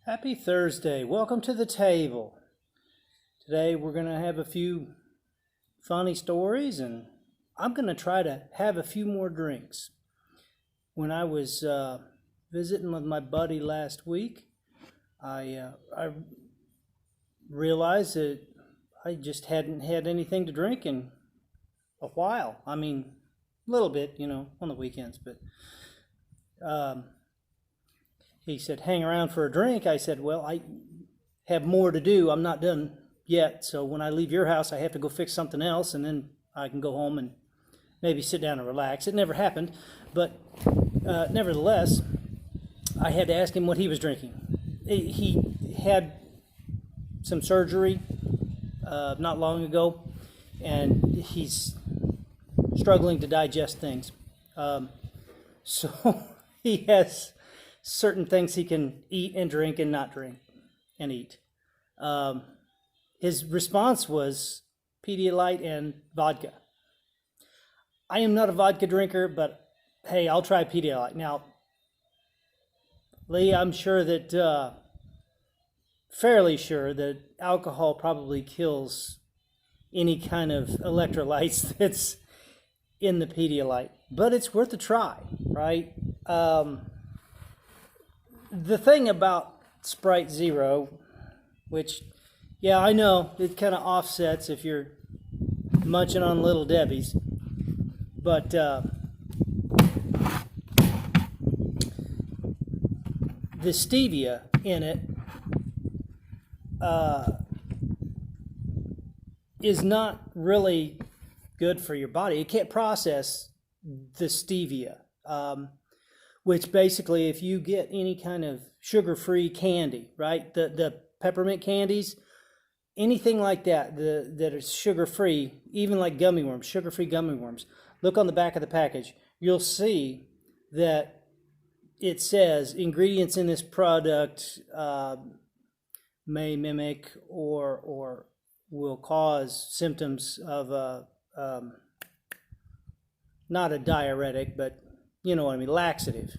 Happy Thursday. Welcome to the table. Today we're going to have a few funny stories and I'm going to try to have a few more drinks. When I was visiting with my buddy last week, I realized that I just hadn't had anything to drink in a while. I mean, a little bit, on the weekends, but he said, hang around for a drink. I said, well, I have more to do. I'm not done yet. So when I leave your house, I have to go fix something else, and then I can go home and maybe sit down and relax. It never happened, but nevertheless, I had to ask him what he was drinking. He had some surgery not long ago, and he's struggling to digest things. So he has certain things he can eat and drink and not drink and eat. His response was Pedialyte and vodka. I am not a vodka drinker, but hey, I'll try Pedialyte. Now, Lee, I'm sure that, fairly sure that alcohol probably kills any kind of electrolytes that's in the Pedialyte, but it's worth a try, right? The thing about Sprite Zero, which, yeah, I know, it kind of offsets if you're munching on Little Debbie's, but the stevia in it is not really good for your body. It can't process the stevia. Which basically, if you get any kind of sugar-free candy, right, the peppermint candies, anything like that that is sugar-free, even like gummy worms, sugar-free gummy worms, look on the back of the package. You'll see that it says ingredients in this product may mimic or will cause symptoms of not a diuretic, but you know what I mean, laxative.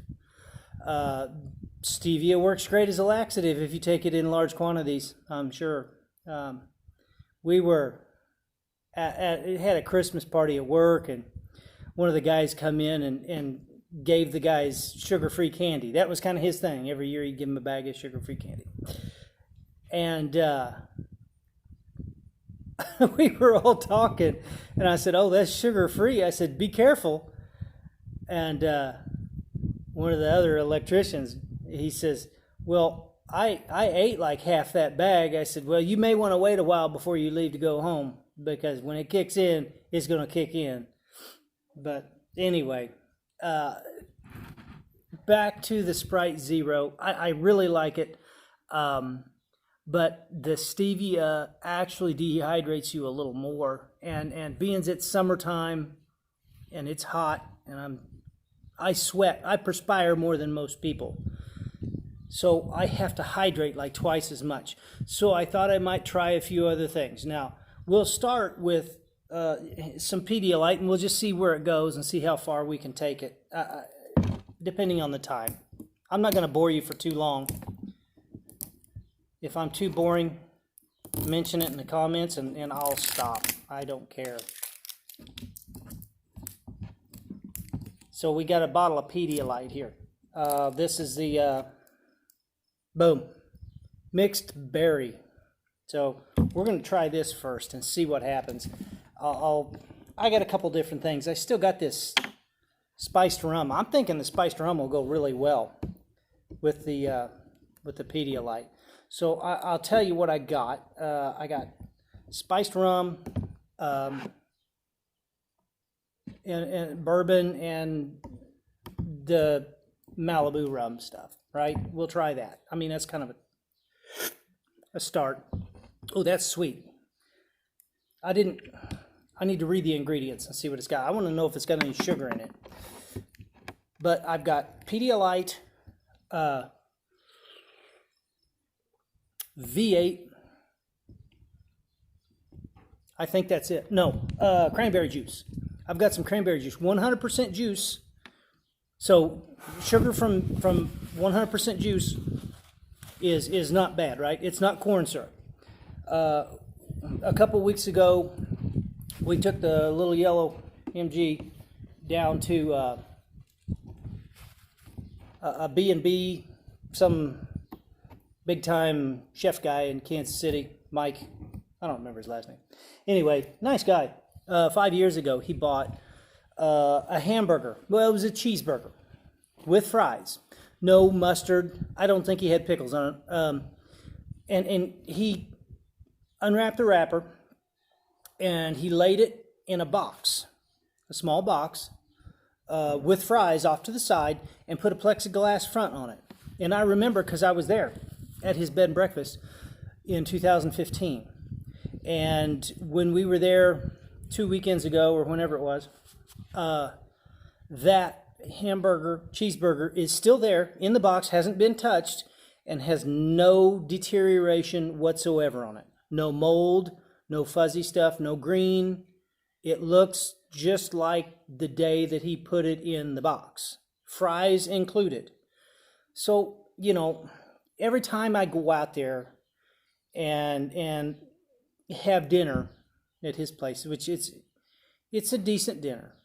Stevia works great as a laxative if you take it in large quantities, I'm sure. We were had a Christmas party at work, and one of the guys come in and gave the guys sugar-free candy. That was kind of his thing. Every year he'd give them a bag of sugar-free candy. And we were all talking, and I said, oh, that's sugar-free. I said, be careful. And one of the other electricians, he says, well, I ate like half that bag. I said, well, you may want to wait a while before you leave to go home, because when it kicks in, it's going to kick in. But anyway, back to the Sprite Zero. I really like it, but the stevia actually dehydrates you a little more. And being it's summertime and it's hot, and I sweat. I perspire more than most people. So I have to hydrate like twice as much. So I thought I might try a few other things. Now, we'll start with some Pedialyte, and we'll just see where it goes and see how far we can take it, depending on the time. I'm not going to bore you for too long. If I'm too boring, mention it in the comments, and I'll stop. I don't care. So we got a bottle of Pedialyte here. This is the, boom, mixed berry. So we're going to try this first and see what happens. I got a couple different things. I still got this spiced rum. I'm thinking the spiced rum will go really well with the Pedialyte. So I'll tell you what I got. I got spiced rum, and bourbon, and the Malibu rum stuff, right? We'll try that. I mean, that's kind of a start. Oh, that's sweet. I need to read the ingredients and see what it's got. I want to know if it's got any sugar in it. But I've got Pedialyte, V8. I think that's it. No, cranberry juice. I've got some cranberry juice, 100% juice. So sugar from 100% juice, is not bad, right? It's not corn syrup. A couple weeks ago, we took the little yellow MG down to a B&B, some big-time chef guy in Kansas City, Mike. I don't remember his last name. Anyway, nice guy. 5 years ago, he bought a hamburger. Well, it was a cheeseburger with fries. No mustard. I don't think he had pickles on it. And he unwrapped the wrapper, and he laid it in a box, a small box, with fries off to the side, and put a plexiglass front on it. And I remember because I was there at his bed and breakfast in 2015. And when we were there 2 weekends ago, or whenever it was, that cheeseburger is still there in the box, hasn't been touched, and has no deterioration whatsoever on it. No mold, no fuzzy stuff, no green. It looks just like the day that he put it in the box. Fries included. So, every time I go out there and have dinner at his place, which it's a decent dinner.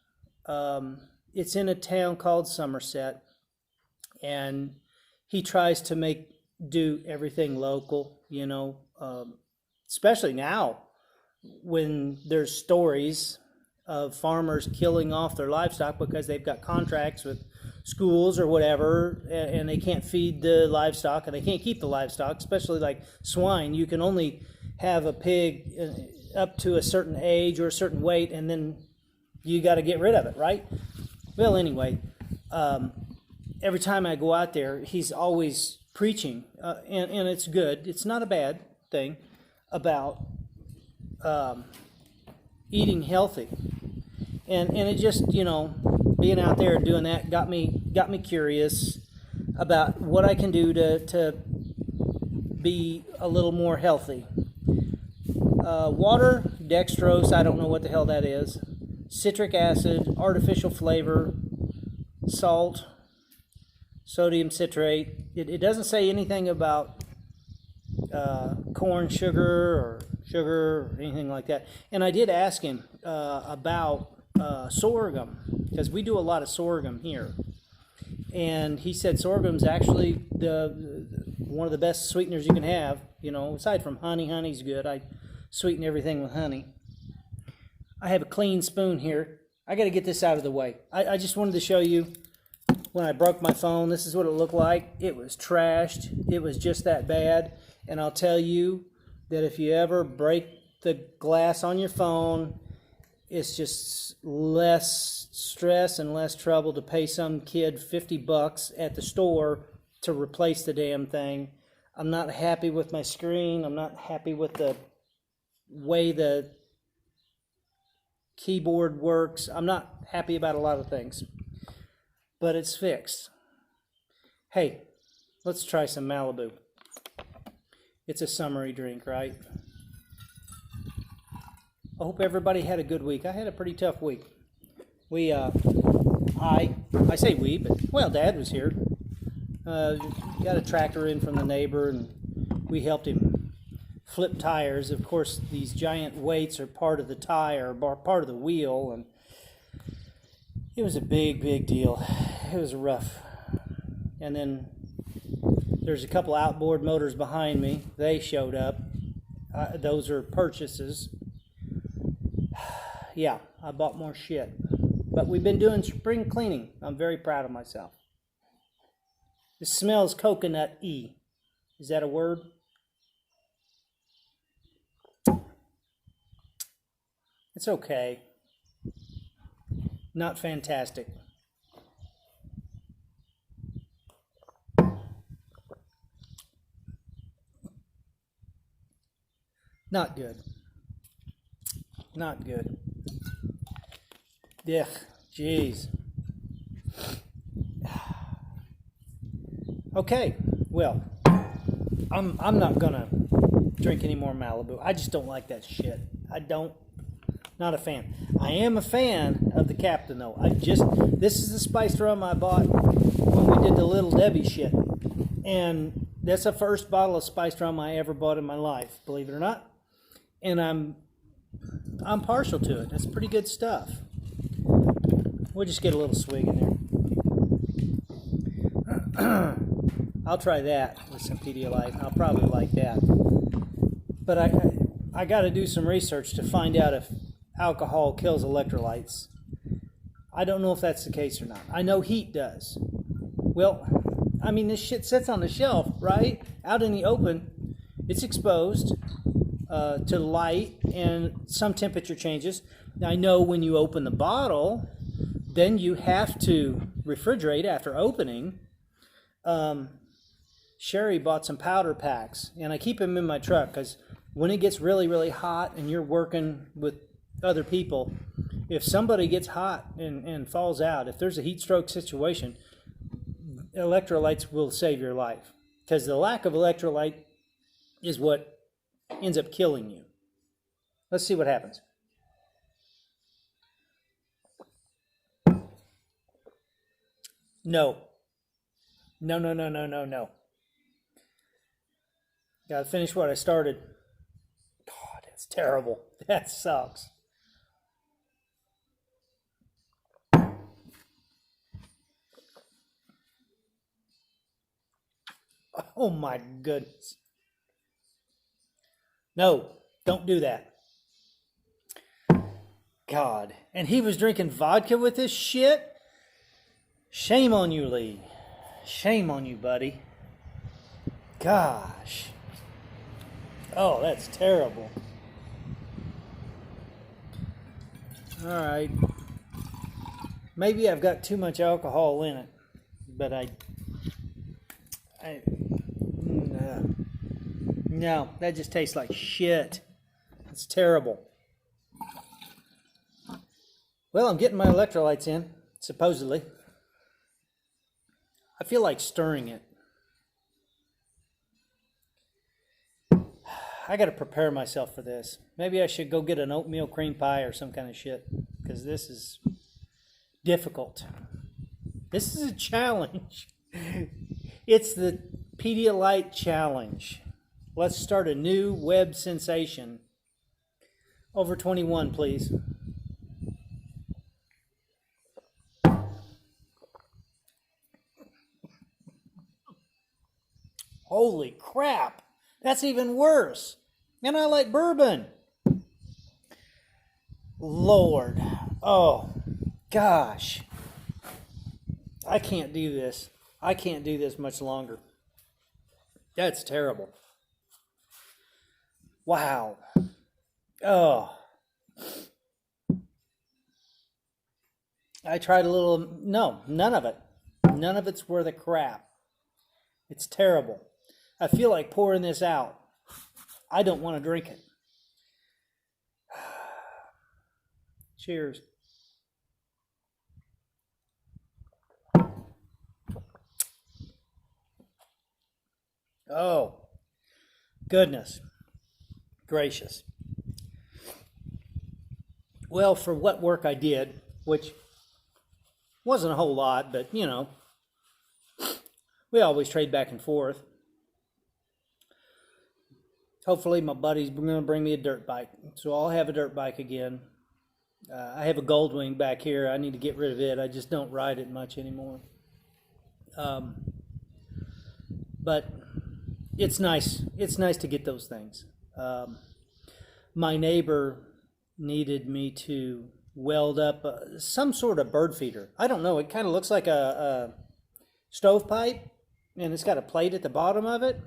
It's in a town called Somerset, and he tries to do everything local, especially now when there's stories of farmers killing off their livestock because they've got contracts with schools or whatever, and they can't feed the livestock, and they can't keep the livestock, especially like swine. You can only have a pig up to a certain age or a certain weight, and then you got to get rid of it, right? Well, anyway, every time I go out there, he's always preaching, and it's good. It's not a bad thing about eating healthy, and it just being out there and doing that got me curious about what I can do to be a little more healthy. Water, dextrose, I don't know what the hell that is. Citric acid, artificial flavor, salt, sodium citrate. It doesn't say anything about corn sugar or anything like that. And I did ask him about sorghum, because we do a lot of sorghum here. And he said sorghum's actually one of the best sweeteners you can have, aside from honey. Honey's good. I sweeten everything with honey. I have a clean spoon here. I got to get this out of the way. I just wanted to show you when I broke my phone. This is what it looked like. It was trashed. It was just that bad. And I'll tell you that if you ever break the glass on your phone, it's just less stress and less trouble to pay some kid $50 at the store to replace the damn thing. I'm not happy with my screen. I'm not happy with the way the keyboard works. I'm not happy about a lot of things, but it's fixed. Hey, let's try some Malibu. It's a summery drink, right? I hope everybody had a good week. I had a pretty tough week. I say we, but, well, Dad was here. Got a tractor in from the neighbor, and we helped him flip tires. Of course, these giant weights are part of the tire, part of the wheel, and it was a big deal. It was rough. And then there's a couple outboard motors behind me. They showed up. Those are purchases. Yeah, I bought more shit. But we've been doing spring cleaning. I'm very proud of myself. It smells coconut-y. Is that a word? It's okay. Not fantastic. Not good. Not good. Ugh, jeez. Okay, well, I'm not gonna drink any more Malibu. I just don't like that shit. Not a fan. I am a fan of the Captain though. This is the spiced rum I bought when we did the Little Debbie shit, and That's the first bottle of Spice Rum I ever bought in my life, believe it or not. And I'm partial to it. It's pretty good stuff. We'll just get a little swig in there. I'll try that with some Pedialyte. I'll probably like that. But I got to do some research to find out if alcohol kills electrolytes. I don't know if that's the case or not. I know heat does. Well, I mean, this shit sits on the shelf, right? Out in the open. It's exposed to light and some temperature changes. Now, I know when you open the bottle, then you have to refrigerate after opening. Sherry bought some powder packs, and I keep them in my truck because when it gets really, really hot and you're working with other people, if somebody gets hot and falls out, if there's a heat stroke situation, electrolytes will save your life, because the lack of electrolyte is what ends up killing you. Let's see what happens. No. No. Gotta finish what I started. God, that's terrible. That sucks. Oh my goodness. No, don't do that. God. And he was drinking vodka with this shit? Shame on you, Lee. Shame on you, buddy. Gosh. Oh, that's terrible. All right. Maybe I've got too much alcohol in it, but no, that just tastes like shit. It's terrible. Well, I'm getting my electrolytes in, supposedly. I feel like stirring it. I got to prepare myself for this. Maybe I should go get an oatmeal cream pie or some kind of shit, because this is difficult. This is a challenge. It's the Pedialyte challenge. Let's start a new web sensation. Over 21, please. Holy crap. That's even worse. And I like bourbon. Lord. Oh, gosh. I can't do this. I can't do this much longer. That's terrible. Wow. Oh. I tried a little. No, none of it. None of it's worth a crap. It's terrible. I feel like pouring this out. I don't want to drink it. Cheers. Oh, goodness gracious. Well, for what work I did, which wasn't a whole lot, but you know, we always trade back and forth. Hopefully my buddy's going to bring me a dirt bike, so I'll have a dirt bike again. I have a Goldwing back here. I need to get rid of it. I just don't ride it much anymore. But it's nice. It's nice to get those things. My neighbor needed me to weld up some sort of bird feeder. I don't know. It kind of looks like a stovepipe, and it's got a plate at the bottom of it.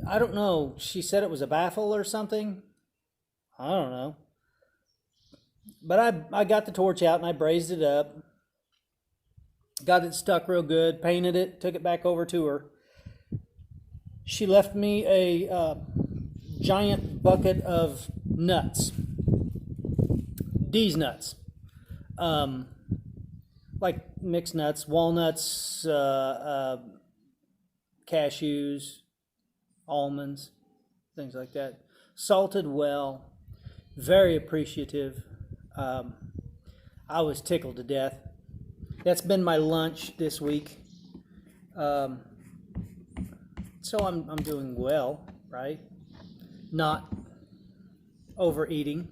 I don't know. She said it was a baffle or something. I don't know. But I got the torch out and I brazed it up. Got it stuck real good. Painted it. Took it back over to her. She left me a giant bucket of nuts. D's nuts. Like mixed nuts, walnuts, cashews, almonds, things like that. Salted well. Very appreciative. I was tickled to death. That's been my lunch this week. So I'm doing well, right? Not overeating.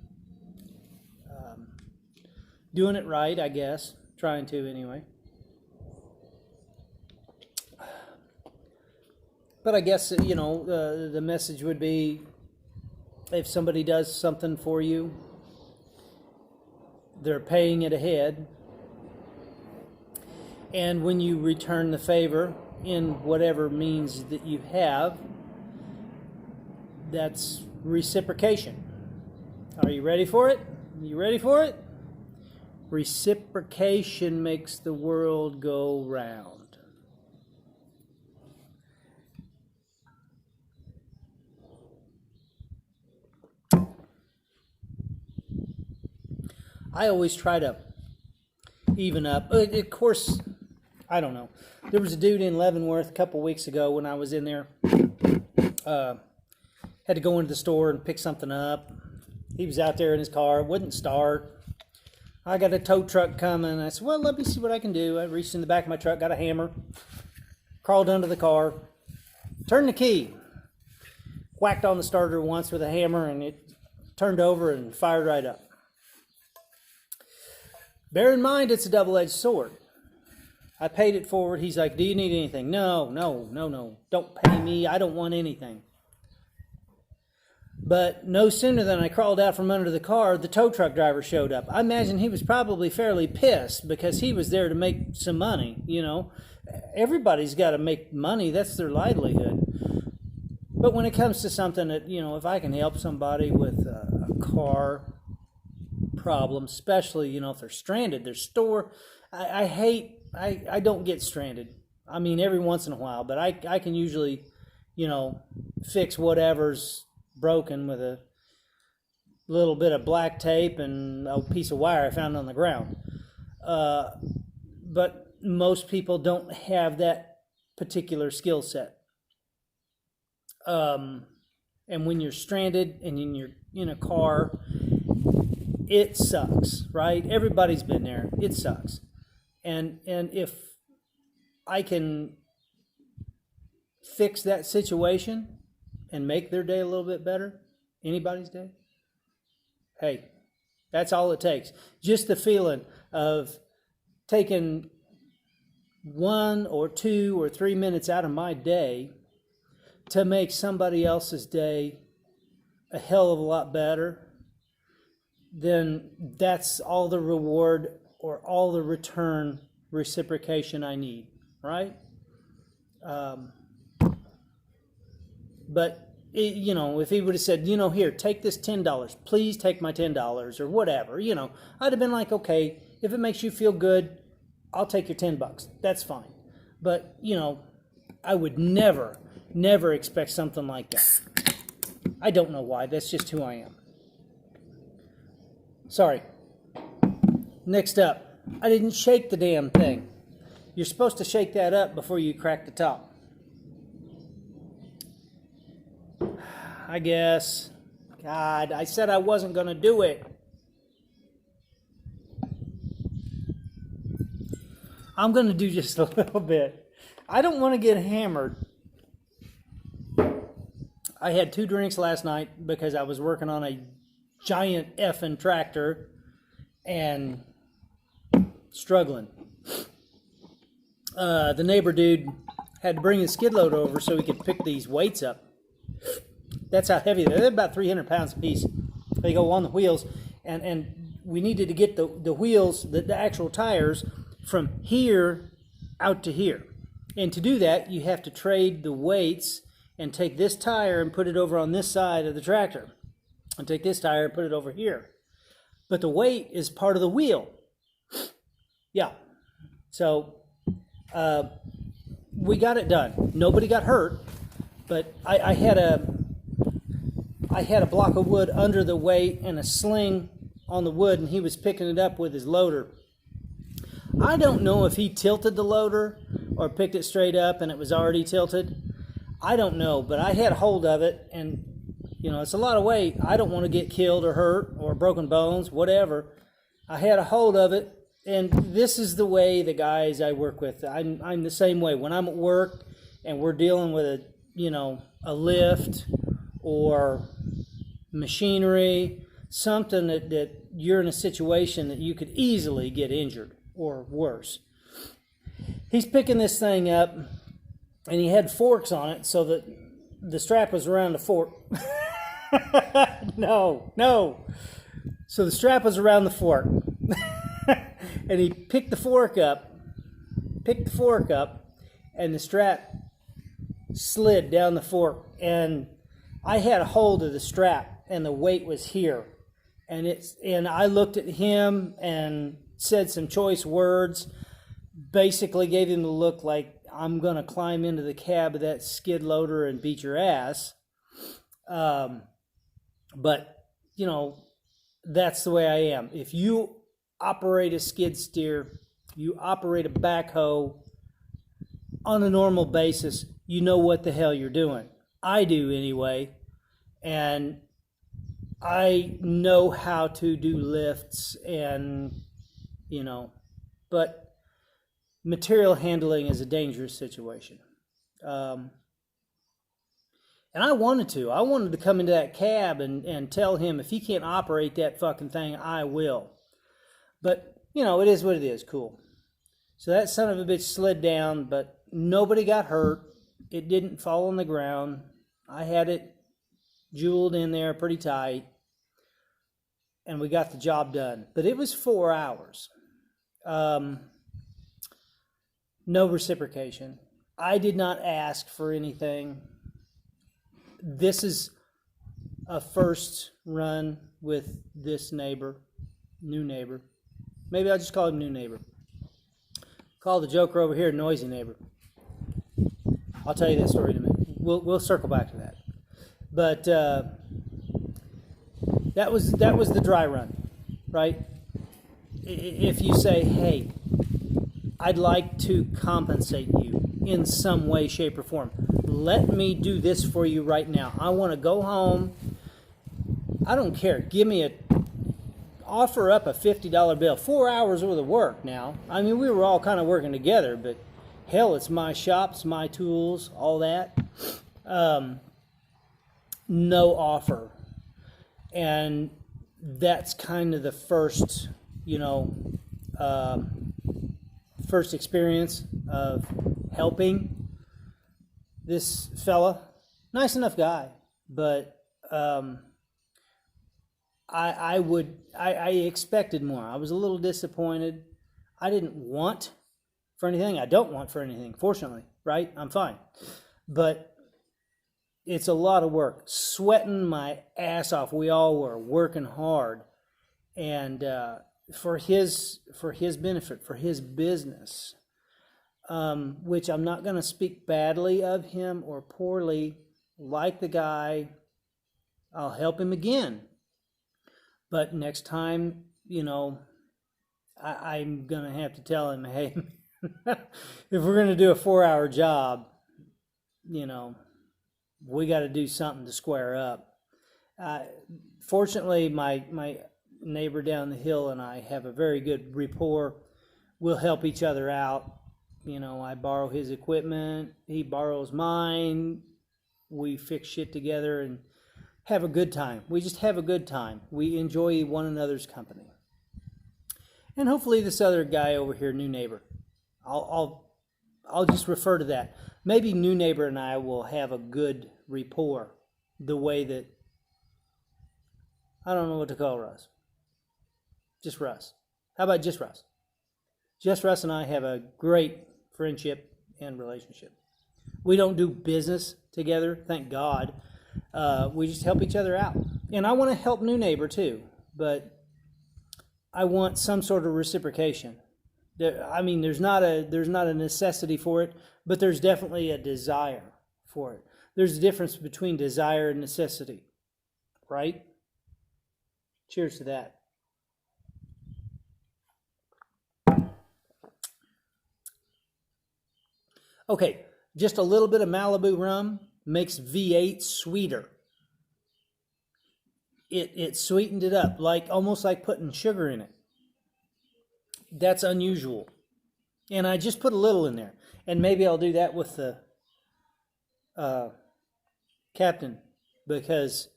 Doing it right, I guess. Trying to anyway. But I guess, the message would be, if somebody does something for you, they're paying it ahead. And when you return the favor in whatever means that you have, that's reciprocation. Are you ready for it? You ready for it? Reciprocation makes the world go round. I always try to even up. Of course, I don't know. There was a dude in Leavenworth a couple weeks ago when I was in there. Had to go into the store and pick something up. He was out there in his car, wouldn't start. I got a tow truck coming. I said, well, let me see what I can do. I reached in the back of my truck, got a hammer, crawled under the car, turned the key, whacked on the starter once with a hammer, and it turned over and fired right up. Bear in mind, it's a double-edged sword. I paid it forward. He's like, do you need anything? No. Don't pay me. I don't want anything. But no sooner than I crawled out from under the car, the tow truck driver showed up. I imagine he was probably fairly pissed because he was there to make some money, Everybody's got to make money. That's their livelihood. But when it comes to something that, if I can help somebody with a car problem, especially, if they're stranded, their store, I don't get stranded. I mean, every once in a while, but I can usually, fix whatever's broken with a little bit of black tape and a piece of wire I found on the ground. But most people don't have that particular skill set. And when you're stranded and you're in a car, it sucks, right? Everybody's been there. It sucks. And if I can fix that situation and make their day a little bit better, anybody's day, hey, that's all it takes. Just the feeling of taking 1 or 2 or 3 minutes out of my day to make somebody else's day a hell of a lot better, then that's all the reward or all the return reciprocation I need, right? But, if he would have said, here, take this $10, please take my $10 or whatever, I'd have been like, okay, if it makes you feel good, I'll take your $10. That's fine. But, I would never expect something like that. I don't know why. That's just who I am. Sorry. Next up, I didn't shake the damn thing. You're supposed to shake that up before you crack the top. I guess. God, I said I wasn't going to do it. I'm going to do just a little bit. I don't want to get hammered. I had 2 drinks last night because I was working on a giant effing tractor and struggling. The neighbor dude had to bring his skid load over so he could pick these weights up. That's how heavy they are. They're about 300 pounds a piece. They go on the wheels, and we needed to get the wheels, the actual tires, from here out to here. And to do that, you have to trade the weights and take this tire and put it over on this side of the tractor, and take this tire and put it over here. But the weight is part of the wheel. Yeah. So we got it done. Nobody got hurt, but I had a block of wood under the weight and a sling on the wood, and he was picking it up with his loader. I don't know if he tilted the loader or picked it straight up and it was already tilted. I don't know, but I had hold of it, and it's a lot of weight. I don't want to get killed or hurt or broken bones, whatever. I had a hold of it, and this is the way the guys I work with, I'm the same way. When I'm at work and we're dealing with a lift or machinery, something that you're in a situation that you could easily get injured or worse. He's picking this thing up, and he had forks on it so that the strap was around the fork. No. So the strap was around the fork. And he picked the fork up, and the strap slid down the fork. And I had a hold of the strap, and the weight was here. And I looked at him and said some choice words, basically gave him the look like, I'm going to climb into the cab of that skid loader and beat your ass. But, that's the way I am. If you operate a skid steer, you operate a backhoe on a normal basis, you know what the hell you're doing. I do anyway. And I know how to do lifts and, but material handling is a dangerous situation. And I wanted to come into that cab and tell him, if he can't operate that fucking thing, I will. But, it is what it is. Cool. So that son of a bitch slid down, but nobody got hurt. It didn't fall on the ground. I had it jeweled in there pretty tight, and we got the job done. But it was 4 hours. No reciprocation. I did not ask for anything. This is a first run with this new neighbor. Maybe I'll just call him new neighbor. Call the joker over here noisy neighbor. I'll tell you that story in a minute. We'll circle back to that. But that was the dry run, right? If you say, hey, I'd like to compensate you in some way, shape, or form. Let me do this for you right now. I want to go home. I don't care. Offer up a $50 bill. 4 hours worth of work now. I mean, we were all kind of working together, but hell, it's my shop, it's my tools, all that. No offer. And that's kind of the first, first experience of helping this fella. Nice enough guy, but I expected more. I was a little disappointed. I didn't want for anything. I don't want for anything, fortunately, right? I'm fine. But it's a lot of work. Sweating my ass off. We all were working hard. And for his benefit, for his business, which I'm not going to speak badly of him or poorly. Like the guy, I'll help him again. But next time, I'm going to have to tell him, hey, if we're going to do a 4-hour job, we got to do something to square up. Fortunately, my neighbor down the hill and I have a very good rapport. We'll help each other out. I borrow his equipment, he borrows mine. We fix shit together and have a good time. We just have a good time. We enjoy one another's company. And hopefully this other guy over here, new neighbor, I'll just refer to that. Maybe new neighbor and I will have a good rapport, the way that, I don't know what to call Russ. Just Russ. How about just Russ? Just Russ and I have a great friendship and relationship. We don't do business together, thank God. We just help each other out. And I want to help new neighbor too, but I want some sort of reciprocation. There's not a necessity for it, but there's definitely a desire for it. There's a difference between desire and necessity, right? Cheers to that. Okay, just a little bit of Malibu rum makes V8 sweeter. It sweetened it up, almost like putting sugar in it. That's unusual. And I just put a little in there. And maybe I'll do that with the Captain, because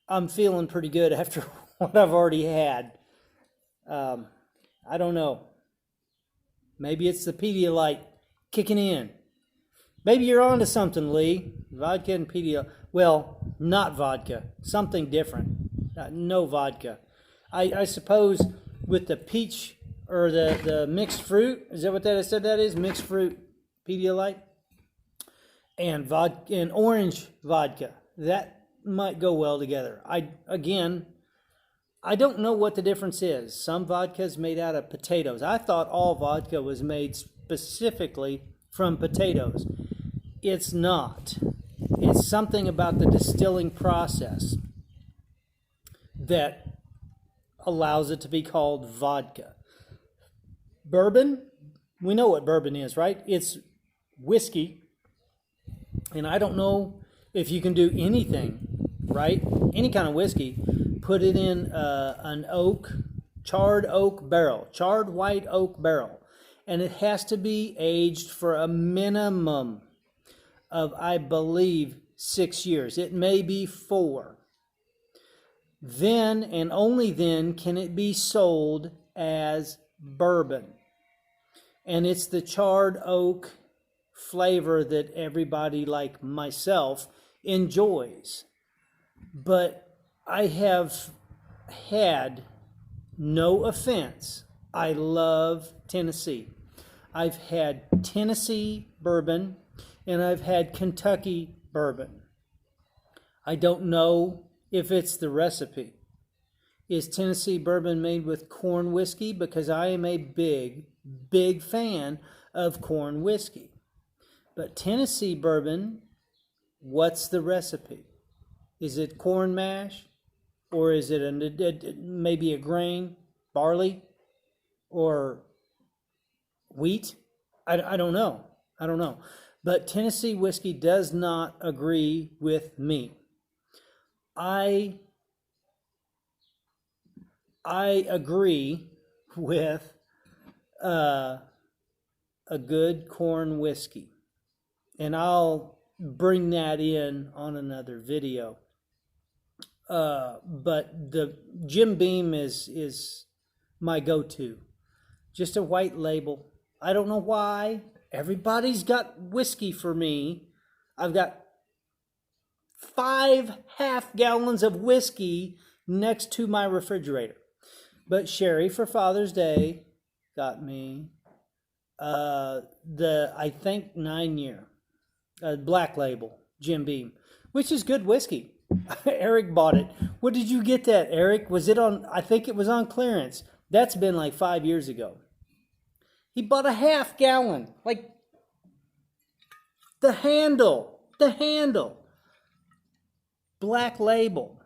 I'm feeling pretty good after what I've already had. I don't know. Maybe it's the Pedialyte kicking in. Maybe you're on to something, Lee. Vodka and Pedialyte. Well, not vodka. Something different. No vodka. I suppose with the peach or the mixed fruit, is that what that I said that is? Mixed fruit Pedialyte? And vodka and orange vodka. That might go well together. I don't know what the difference is. Some vodka is made out of potatoes. I thought all vodka was made specifically from potatoes. It's not. It's something about the distilling process that allows it to be called vodka. Bourbon, we know what bourbon is, right? It's whiskey. And I don't know if you can do anything, right? Any kind of whiskey. Put it in an charred white oak barrel. And it has to be aged for a minimum of, I believe, 6 years. It may be 4. Then and only then can it be sold as bourbon. And it's the charred oak flavor that everybody like myself enjoys. But I have had, no offense, I love Tennessee. I've had Tennessee bourbon and I've had Kentucky bourbon. I don't know if it's the recipe. Is Tennessee bourbon made with corn whiskey? Because I am a big, big fan of corn whiskey. But Tennessee bourbon, what's the recipe? Is it corn mash? Or is it maybe a grain, barley, or wheat? I don't know. I don't know. But Tennessee whiskey does not agree with me. I agree with a good corn whiskey. And I'll bring that in on another video. But the Jim Beam is my go-to. Just a white label. I don't know why. Everybody's got whiskey for me. I've got 5 half-gallons of whiskey next to my refrigerator. But Sherry for Father's Day got me I think 9-year Black Label Jim Beam, which is good whiskey. Eric bought it. What did you get that, Eric? Was it on, I think it was on clearance. That's been like 5 years ago. He bought a half gallon. Like the handle. Black Label.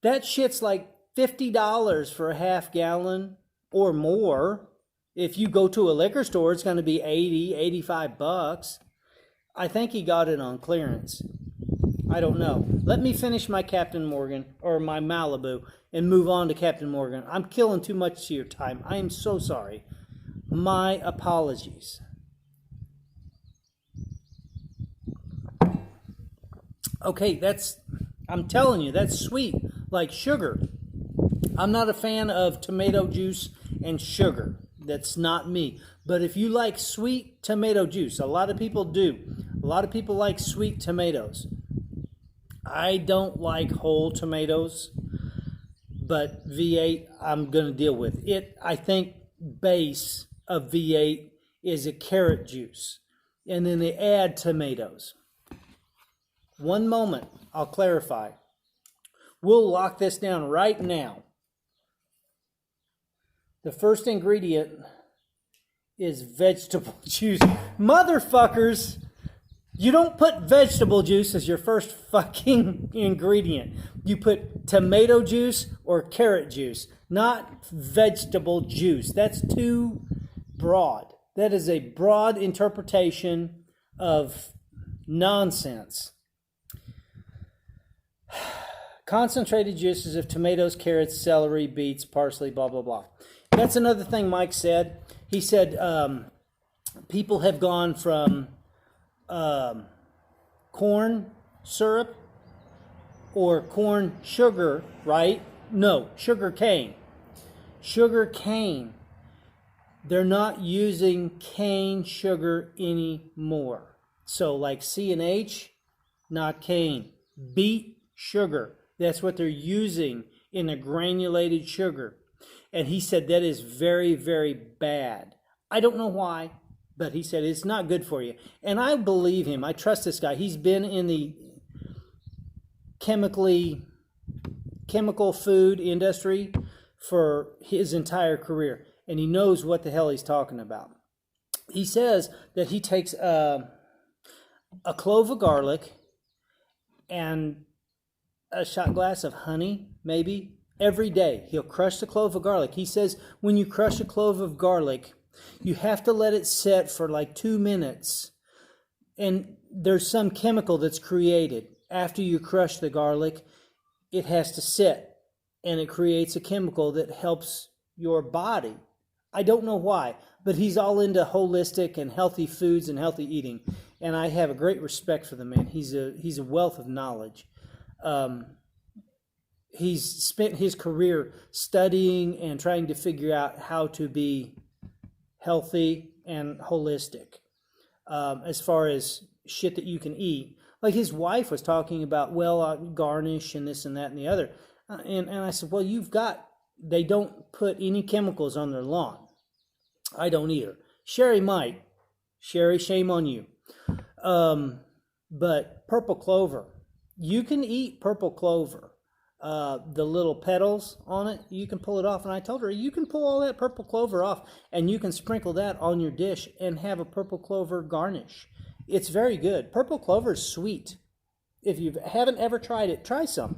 That shit's like $50 for a half gallon or more. If you go to a liquor store, it's going to be $85. I think he got it on clearance. I don't know. Let me finish my Captain Morgan or my Malibu and move on to Captain Morgan. I'm killing too much of your time. I am so sorry. My apologies. Okay, I'm telling you, that's sweet, like sugar. I'm not a fan of tomato juice and sugar. That's not me. But if you like sweet tomato juice, a lot of people do. A lot of people like sweet tomatoes. I don't like whole tomatoes, but V8 I'm going to deal with. I think base of V8 is a carrot juice, and then they add tomatoes. One moment, I'll clarify. We'll lock this down right now. The first ingredient is vegetable juice. Motherfuckers, you don't put vegetable juice as your first fucking ingredient. You put tomato juice or carrot juice, not vegetable juice. That's too broad. That is a broad interpretation of nonsense. Concentrated juices of tomatoes, carrots, celery, beets, parsley, blah, blah, blah. That's another thing Mike said. He said people have gone from corn syrup or corn sugar, right? No, sugar cane. Sugar cane. They're not using cane sugar anymore. So like C&H, not cane. Beet sugar. That's what they're using in a granulated sugar. And he said that is very, very bad. I don't know why, but he said it's not good for you. And I believe him. I trust this guy. He's been in the chemical food industry for his entire career. And he knows what the hell he's talking about. He says that he takes a clove of garlic and a shot glass of honey, maybe, every day. He'll crush the clove of garlic. He says when you crush a clove of garlic, you have to let it set for like 2 minutes. And there's some chemical that's created after you crush the garlic. It has to sit, and it creates a chemical that helps your body. I don't know why, but he's all into holistic and healthy foods and healthy eating, and I have a great respect for the man. He's a wealth of knowledge. He's spent his career studying and trying to figure out how to be healthy and holistic, as far as shit that you can eat. Like his wife was talking about, garnish and this and that and the other. And I said, well, they don't put any chemicals on their lawn. I don't either. Sherry might. Sherry, shame on you. But purple clover, you can eat purple clover. The little petals on it, you can pull it off. And I told her, you can pull all that purple clover off and you can sprinkle that on your dish and have a purple clover garnish. It's very good. Purple clover is sweet. If you haven't ever tried it, try some.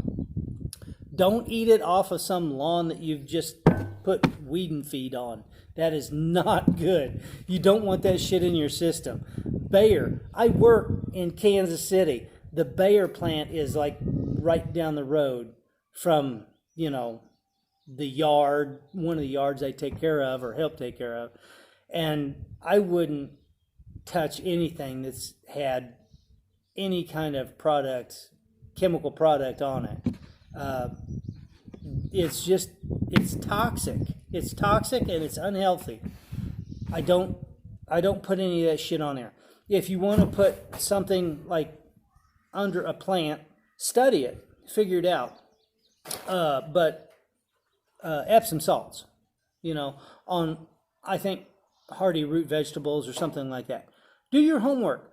Don't eat it off of some lawn that you've just put weed and feed on. That is not good. You don't want that shit in your system. Bayer. I work in Kansas City. The Bayer plant is like right down the road from, the yard, one of the yards I take care of or help take care of. And I wouldn't touch anything that's had any kind of chemical product on it. It's toxic. It's toxic and it's unhealthy. I don't put any of that shit on there. If you want to put something like under a plant, study it, figure it out. But Epsom salts, on, I think, hearty root vegetables or something like that. Do your homework.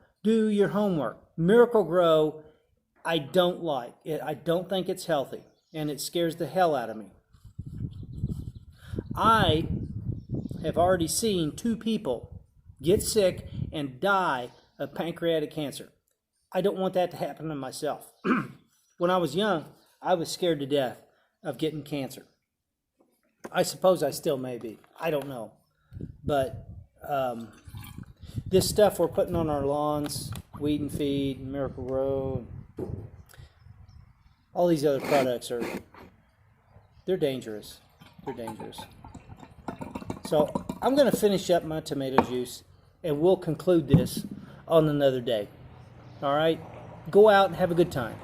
Miracle-Gro, I don't like it. I don't think it's healthy, and it scares the hell out of me. I have already seen 2 people get sick and die of pancreatic cancer. I don't want that to happen to myself. When I was young, I was scared to death of getting cancer. I suppose I still may be. I don't know. But this stuff we're putting on our lawns, Weed and Feed, Miracle-Gro, all these other products they're dangerous. They're dangerous. So I'm going to finish up my tomato juice, and we'll conclude this on another day. All right? Go out and have a good time.